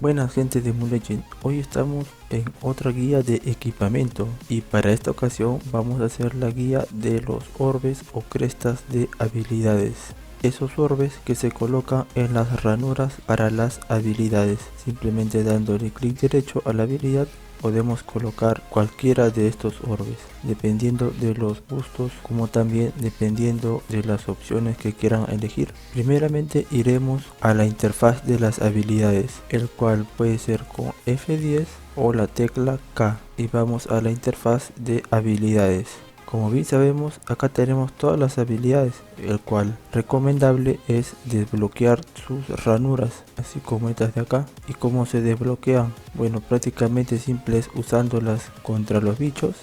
Buenas gente de Moon Legend, hoy estamos en otra guía de equipamiento y para esta ocasión vamos a hacer la guía de los orbes o crestas de habilidades. Esos orbes que se colocan en las ranuras para las habilidades. Simplemente dándole clic derecho a la habilidad podemos colocar cualquiera de estos orbes, dependiendo de los gustos como también dependiendo de las opciones que quieran elegir. Primeramente iremos a la interfaz de las habilidades, el cual puede ser con F10 o la tecla K, y vamos a la interfaz de habilidades. Como bien sabemos, acá tenemos todas las habilidades, el cual recomendable es desbloquear sus ranuras, así como estas de acá. ¿Y cómo se desbloquean? Bueno, prácticamente simple es usándolas contra los bichos,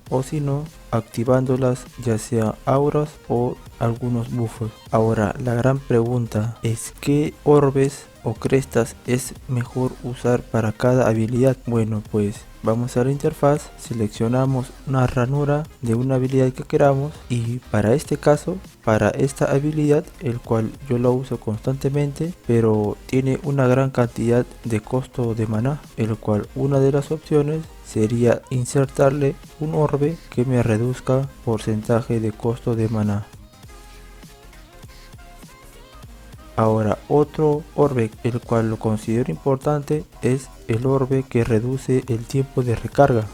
o si no, activándolas ya sea auras o algunos buffos. Ahora, la gran pregunta es ¿qué orbes o crestas es mejor usar para cada habilidad? Bueno, pues vamos a la interfaz, seleccionamos una ranura de una habilidad que queramos y para este caso, para esta habilidad, el cual yo la uso constantemente, pero tiene una gran cantidad de costo de maná, el cual una de las opciones sería insertarle un orbe que me reduzca porcentaje de costo de maná. Ahora, otro orbe el cual lo considero importante es el orbe que reduce el tiempo de recarga.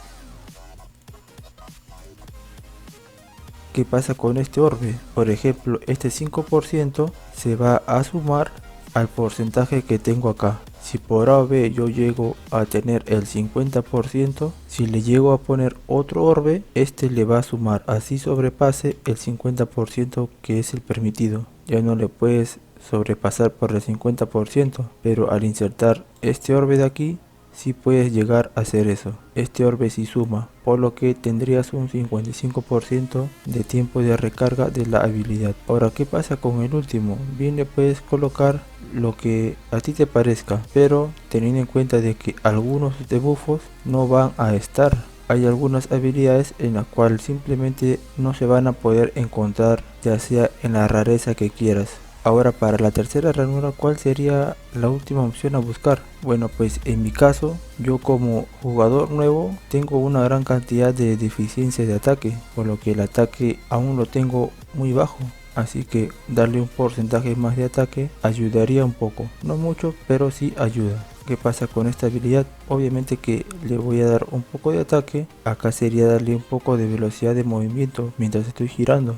¿Qué pasa con este orbe? Por ejemplo, este 5% se va a sumar al porcentaje que tengo acá. Si por A o B yo llego a tener el 50%, si le llego a poner otro orbe, este le va a sumar, así sobrepase el 50% que es el permitido. Ya no le puedes sobrepasar por el 50%, pero al insertar este orbe de aquí, sí puedes llegar a hacer eso. Este orbe sí suma, por lo que tendrías un 55% de tiempo de recarga de la habilidad. Ahora, ¿qué pasa con el último? Bien, le puedes colocar lo que a ti te parezca, pero teniendo en cuenta de que algunos debuffos no van a estar. Hay algunas habilidades en las cuales simplemente no se van a poder encontrar, ya sea en la rareza que quieras. Ahora, para la tercera ranura, ¿cuál sería la última opción a buscar? Bueno, pues en mi caso, yo como jugador nuevo tengo una gran cantidad de deficiencia de ataque, por lo que el ataque aún lo tengo muy bajo. Así que darle un porcentaje más de ataque ayudaría un poco, no mucho, pero sí ayuda. ¿Qué pasa con esta habilidad? Obviamente que le voy a dar un poco de ataque, acá sería darle un poco de velocidad de movimiento mientras estoy girando.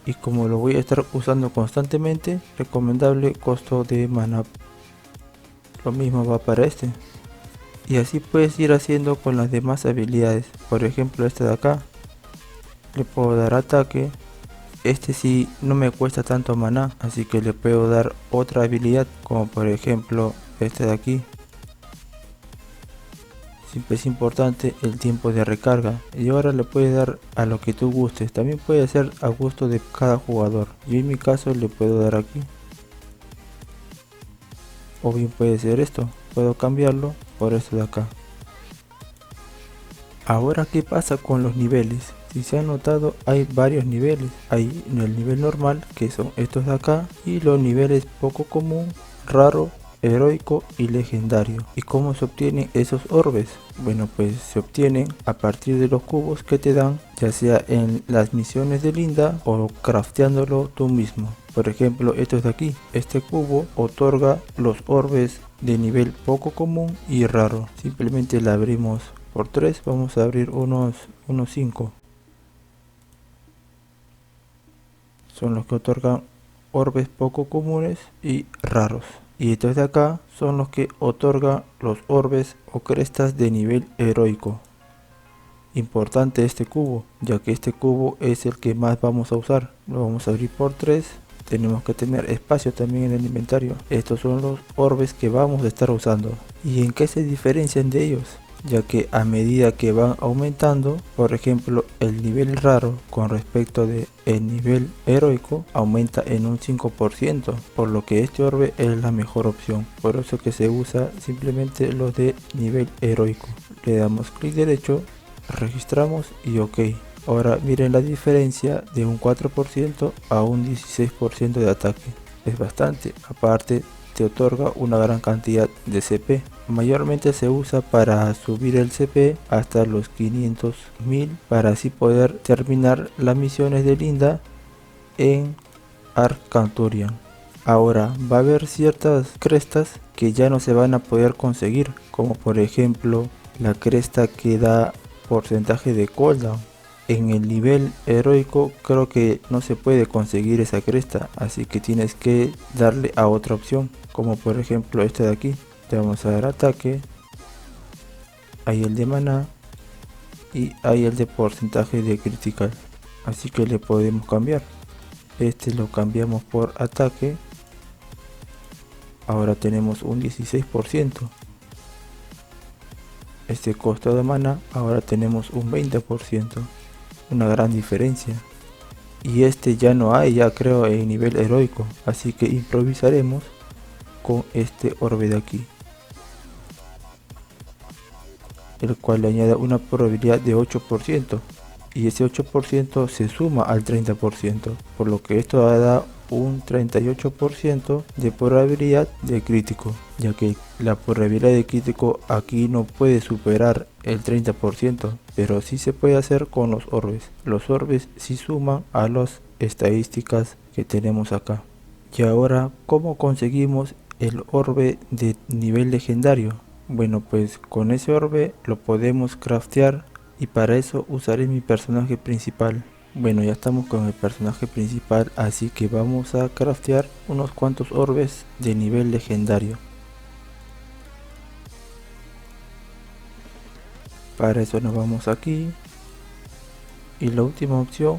Y como lo voy a estar usando constantemente, recomendable costo de mana. Lo mismo va para este. Y así puedes ir haciendo con las demás habilidades. Por ejemplo, este de acá, le puedo dar ataque. Este sí no me cuesta tanto maná, así que le puedo dar otra habilidad, como por ejemplo este de aquí. Siempre es importante el tiempo de recarga, y ahora le puedes dar a lo que tú gustes. También puede ser a gusto de cada jugador. Yo en mi caso le puedo dar aquí, o bien puede ser esto, puedo cambiarlo por esto de acá. Ahora, ¿qué pasa con los niveles? Si se han notado, hay varios niveles. Hay el nivel normal, que son estos de acá, y los niveles poco común, raro, heroico y legendario. ¿Y cómo se obtienen esos orbes? Bueno, pues se obtienen a partir de los cubos que te dan, ya sea en las misiones de Linda o crafteándolo tú mismo. Por ejemplo, estos de aquí, este cubo otorga los orbes de nivel poco común y raro. Simplemente la abrimos por 3, vamos a abrir unos 5. Son los que otorgan orbes poco comunes y raros. Y estos de acá son los que otorgan los orbes o crestas de nivel heroico. Importante este cubo, ya que este cubo es el que más vamos a usar. Lo vamos a abrir por 3. Tenemos que tener espacio también en el inventario. Estos son los orbes que vamos a estar usando. ¿Y en qué se diferencian de ellos? Ya que a medida que van aumentando, por ejemplo, el nivel raro con respecto de el nivel heroico aumenta en un 5%, por lo que este orbe es la mejor opción. Por eso que se usa simplemente los de nivel heroico. Le damos clic derecho, registramos y ok. Ahora miren la diferencia de un 4% a un 16% de ataque. Es bastante. Aparte, este otorga una gran cantidad de CP. Mayormente se usa para subir el CP hasta los 500.000 para así poder terminar las misiones de Linda en Arcturian. Ahora va a haber ciertas crestas que ya no se van a poder conseguir, como por ejemplo la cresta que da porcentaje de cooldown. En el nivel heroico creo que no se puede conseguir esa cresta, así que tienes que darle a otra opción, como por ejemplo este de aquí. Te vamos a dar ataque, ahí el de maná y ahí el de porcentaje de critical, así que le podemos cambiar. Este lo cambiamos por ataque, ahora tenemos un 16%. Este costo de mana, ahora tenemos un 20%, una gran diferencia. Y este ya no hay, ya creo, en nivel heroico, así que improvisaremos con este orbe de aquí, el cual le añade una probabilidad de 8%, y ese 8% se suma al 30%, por lo que esto da un 38% de probabilidad de crítico, ya que la probabilidad de crítico aquí no puede superar el 30%, pero sí se puede hacer con los orbes. Los orbes sí suman a las estadísticas que tenemos acá. Y ahora, ¿cómo conseguimos el orbe de nivel legendario? Bueno, pues con ese orbe lo podemos craftear y para eso usaré mi personaje principal. Bueno, ya estamos con el personaje principal, así que vamos a craftear unos cuantos orbes de nivel legendario. Para eso nos vamos aquí y la última opción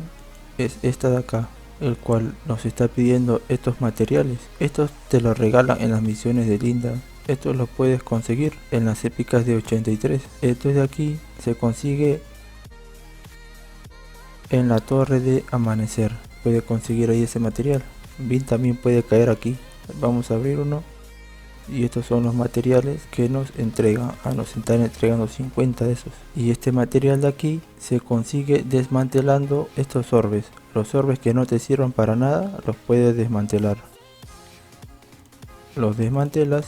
es esta de acá, el cual nos está pidiendo estos materiales. Estos te los regalan en las misiones de Linda. Estos los puedes conseguir en las épicas de 83. Esto de aquí se consigue en la torre de amanecer. Puede conseguir ahí ese material. Bin también puede caer aquí. Vamos a abrir uno. Y estos son los materiales que nos entregan. Nos están entregando 50 de esos. Y este material de aquí se consigue desmantelando estos orbes. Los orbes que no te sirvan para nada los puedes desmantelar. Los desmantelas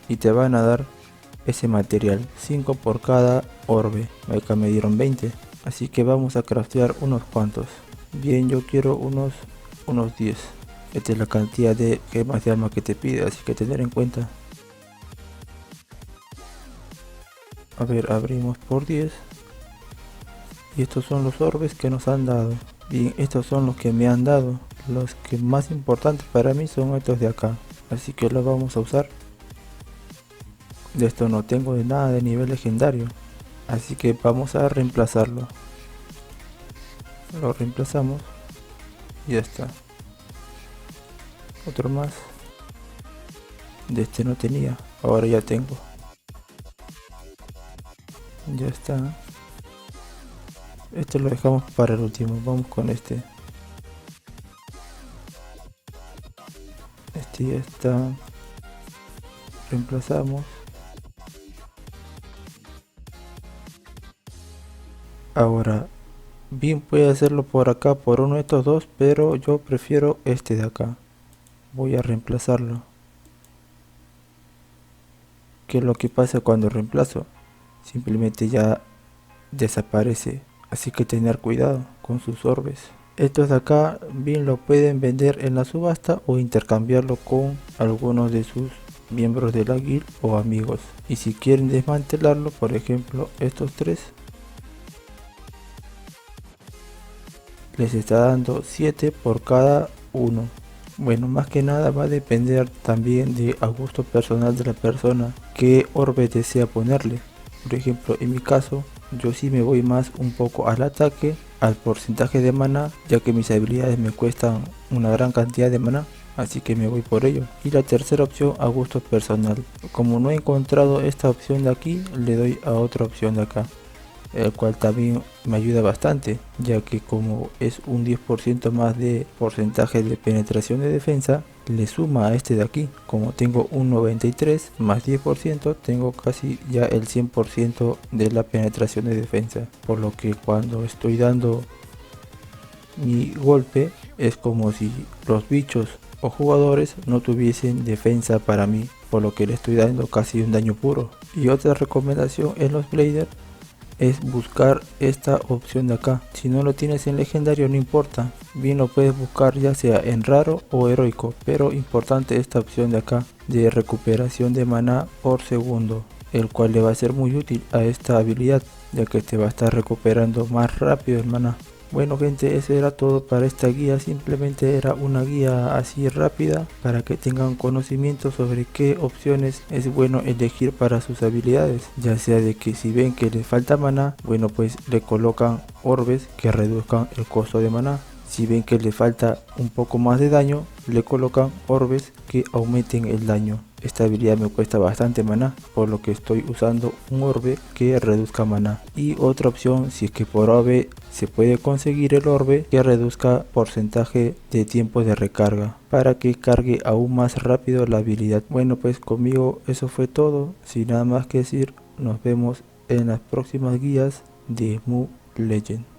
y te van a dar ese material. 5 por cada orbe. Acá me dieron 20. Así que vamos a craftear unos cuantos. Bien, yo quiero unos 10. Esta es la cantidad de gemas de alma que te pide, así que tener en cuenta. A ver, abrimos por 10. Y estos son los orbes que nos han dado. Bien, estos son los que me han dado. Los que más importantes para mí son estos de acá. Así que los vamos a usar. De esto no tengo de nada de nivel legendario. Así que vamos a reemplazarlo. Lo reemplazamos. Y ya está. Otro más. De este no tenía. Ahora ya tengo. Ya está. Este lo dejamos para el último. Vamos con este. Este ya está. Reemplazamos. Ahora, bien puede hacerlo por acá, por uno de estos dos, pero yo prefiero este de acá. Voy a reemplazarlo. ¿Qué es lo que pasa cuando reemplazo? Simplemente ya desaparece, así que tener cuidado con sus orbes. Estos de acá bien lo pueden vender en la subasta o intercambiarlo con algunos de sus miembros de la guild o amigos. Y si quieren desmantelarlo, por ejemplo estos tres, les está dando 7 por cada uno. Bueno, más que nada va a depender también de a gusto personal de la persona qué orbe desea ponerle. Por ejemplo, en mi caso, yo sí me voy más un poco al ataque, al porcentaje de maná, ya que mis habilidades me cuestan una gran cantidad de maná, así que me voy por ello. Y la tercera opción, a gusto personal. Como no he encontrado esta opción de aquí, le doy a otra opción de acá, el cual también me ayuda bastante, ya que como es un 10% más de porcentaje de penetración de defensa, le suma a este de aquí. Como tengo un 93 más 10%, tengo casi ya el 100% de la penetración de defensa, por lo que cuando estoy dando mi golpe es como si los bichos o jugadores no tuviesen defensa para mí, por lo que le estoy dando casi un daño puro. Y otra recomendación en los Blader es buscar esta opción de acá. Si no lo tienes en legendario no importa, bien lo puedes buscar ya sea en raro o heroico, pero importante esta opción de acá de recuperación de maná por segundo, el cual le va a ser muy útil a esta habilidad, ya que te va a estar recuperando más rápido el maná. Bueno gente, eso era todo para esta guía, simplemente era una guía así rápida para que tengan conocimiento sobre qué opciones es bueno elegir para sus habilidades, ya sea de que si ven que les falta maná, bueno pues le colocan orbes que reduzcan el costo de maná. Si ven que le falta un poco más de daño, le colocan orbes que aumenten el daño. Esta habilidad me cuesta bastante maná, por lo que estoy usando un orbe que reduzca maná. Y otra opción, si es que por orbe se puede conseguir el orbe que reduzca porcentaje de tiempo de recarga, para que cargue aún más rápido la habilidad. Bueno pues conmigo eso fue todo, sin nada más que decir, nos vemos en las próximas guías de Mu Legend.